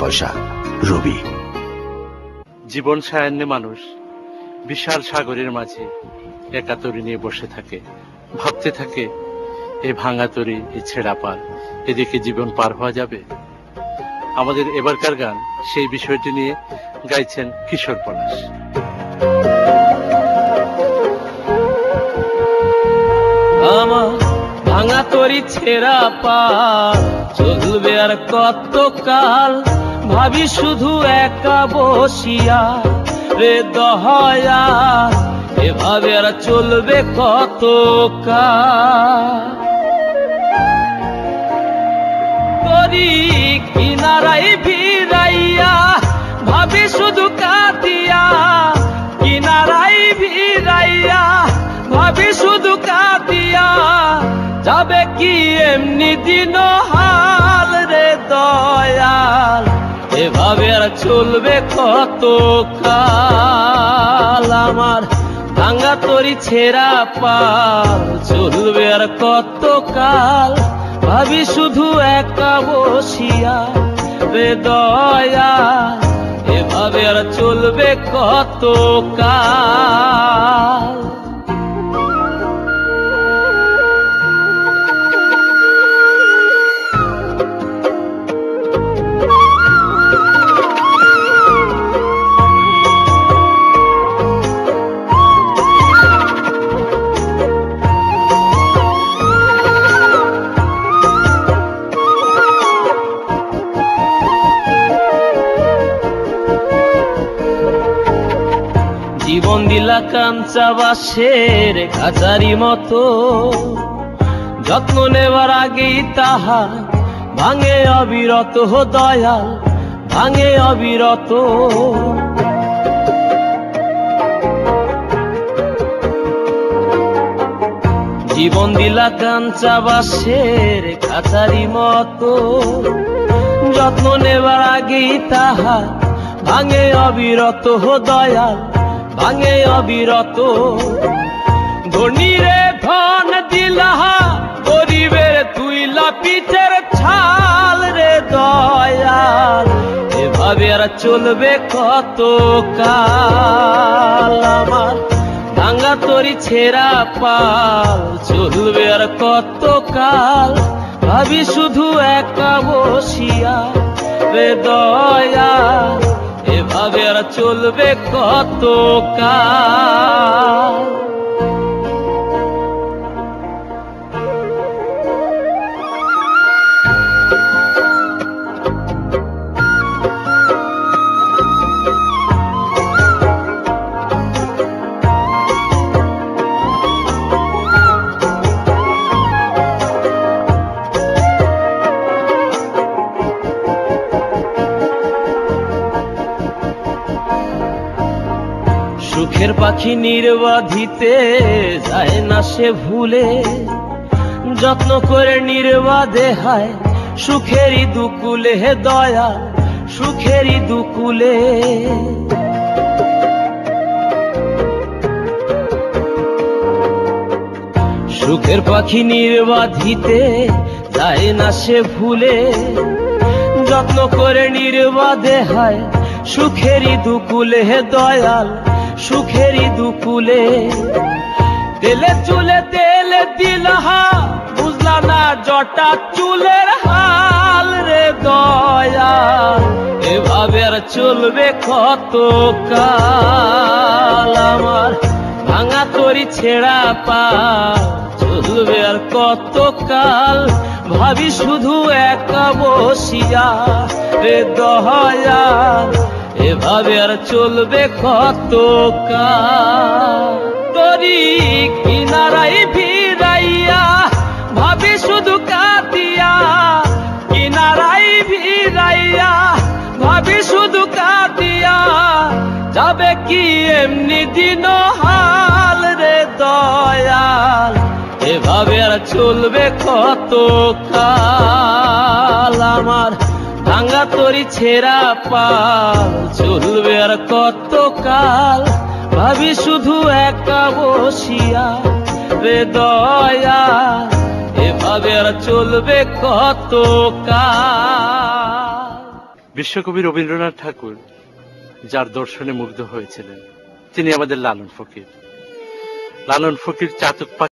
পয়সা। রবি। জীবন সায়ান্নে মানুষ বিশাল সাগরের মাঝে একা তরি নিয়ে বসে থাকে, ভাবতে থাকে এই ভাঙা তরি, এই ছেঁড়া পাল, এদিকে জীবন পার হওয়া যাবে। আমাদের এবারকার গান সেই বিষয়টি নিয়ে গাইছেন কিশোর পলাশ। আমার ভাঙা তরি ছেঁড়া পাল চলবে আর কত কাল, ভাবি শুধু একা বসিয়া রে দহয়া, এভাবে আর চলবে কত কাল। তরি কিনারাই ভিড়াইয়া ভাবি শুধু কাঁদিয়া, কিনারাই ভিড়াইয়া ভাবি শুধু কাঁদিয়া, যাবে কি এমনি দিন হাল রে দয়াল, এভাবে আর চলবে কত কাল। আমার ভাঙা তরি ছেঁড়া পাল চলবে আর কত কাল, ভাবি শুধু একা বসিয়া রে দয়াল, এভাবে আর চলবে কত কাল। জীবন দিলা কাঞ্চা বাঁশের খাঁচারি মতো, যত্ন নেবার আগেই তাহা ভাঙে অবিরত দয়াল, ভাঙে অবিরত। জীবন দিলা কাঞ্চা বাঁশের খাঁচারি মতো, যত্ন নেবার আগেই তাহা ভাঙে অবিরত দয়াল, ভাঙে অবিরত। ধনীরে ধন দিলা, গরিবের তুইলা পিঠের ছাল রে দয়াল, এভাবে আর চলবে কত কাল। আমার ভাঙা তরি ছেঁড়া পাল চলবে আর কত কাল, ভাবি শুধু একা বসিয়া রে দয়াল, এভাবে আর চলবে কত কাল। সুখের পাখি নির্বাধিতে যায় না সে ভুলে, যত্ন করে নির্বাধে হায় সুখেরই দুকুলে হে দয়াল, সুখেরই দুকুলে। সুখের পাখি নির্বাধিতে যায় না সে ভুলে, যত্ন করে নির্বাধে হায় সুখেরই দুকুলে হে দয়াল, সুখেরই দুকুলে। তেলে চুলে তেলে দিলহা, বুঝলা না জটা চুলের হাল রে দয়াল, এভাবে আর চলবে কত কাল। আমার ভাঙা তরি ছেঁড়া পাল চলবে আর কত কাল, ভাবি শুধু একা বসিয়া রে দয়াল, এভাবে আর চলবে কত কাল। তরি কিনারাই ভিড়াইয়া ভাবি শুধু কাঁদিয়া, কিনারাই ভিড়াইয়া ভাবি শুধু কাঁদিয়া, যাবে কি এমনি দিন হাল রে দয়াল, এভাবে আর চলবে কত কাল। আমার ভাঙা তরি ছেঁড়া পাল চলবে আর কত কাল, ভাবি শুধু একা বসিয়া রে দয়াল, এভাবে আর চলবে কত কাল। বিশ্বকবি রবীন্দ্রনাথ ঠাকুর যার দর্শনে মুগ্ধ হয়েছিলেন তিনি আমাদের লালন ফকির। লালন ফকির চাতক